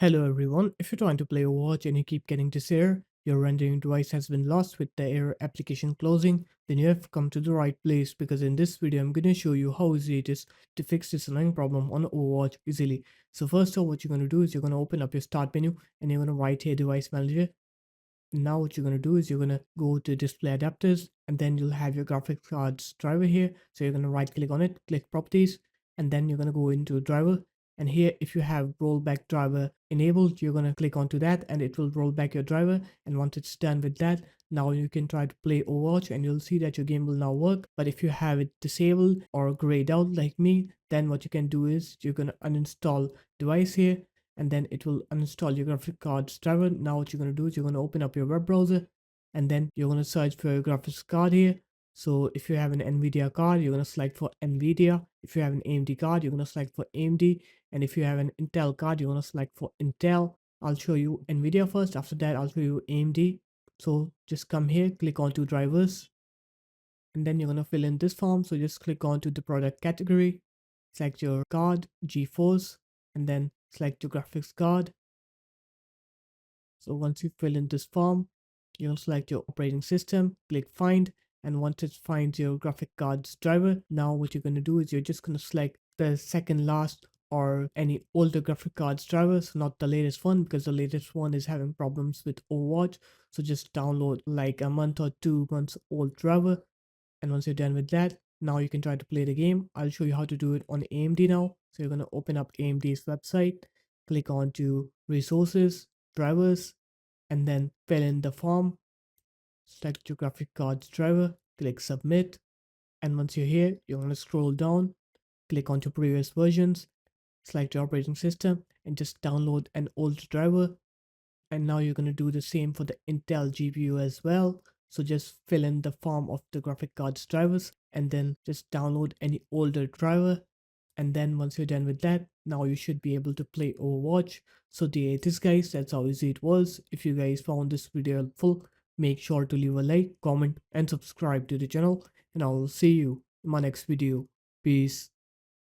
Hello everyone, if you're trying to play Overwatch and you keep getting this error, your rendering device has been lost with the error application closing, then you have come to the right place because in this video I'm going to show you how easy it is to fix this annoying problem on Overwatch easily. So first off, what you're going to do is you're going to open up your start menu and you're going to write here device manager. Now what you're going to do is you're going to go to display adapters and then you'll have your graphics cards driver here. So you're going to right click on it, click properties, and then you're going to go into driver. And here, if you have rollback driver enabled, you're going to click onto that and it will roll back your driver. And once it's done with that, now you can try to play Overwatch and you'll see that your game will now work. But if you have it disabled or grayed out like me, then what you can do is you're going to uninstall device here and then it will uninstall your graphics cards driver. Now what you're going to do is you're going to open up your web browser and then you're going to search for your graphics card here. So if you have an NVIDIA card, you're going to select for NVIDIA. If you have an AMD card, you're going to select for AMD. And if you have an Intel card, you're going to select for Intel. I'll show you NVIDIA first. After that, I'll show you AMD. So just come here, click on to drivers, and then you're going to fill in this form. So just click on to the product category, select your card, GeForce, and then select your graphics card. So once you fill in this form, you'll select your operating system, click find, and once it finds your graphic cards driver, now what you're going to do is you're just going to select the second last or any older graphic cards drivers, not the latest one, because the latest one is having problems with Overwatch. So just download like a month or 2 months old driver. And once you're done with that, now you can try to play the game. I'll show you how to do it on AMD now. So you're going to open up AMD's website, click on to resources, drivers, and then fill in the form, select your graphic cards driver, click submit. And once you're here, you're going to scroll down, click on to previous versions, select your operating system, and just download an old driver. And now you're going to do the same for the Intel GPU as well. So just fill in the form of the graphic cards drivers and then just download any older driver. And then once you're done with that, now you should be able to play Overwatch. So this guys, that's how easy it was. If you guys found this video helpful, make sure to leave a like, comment, and subscribe to the channel. And I will see you in my next video. Peace.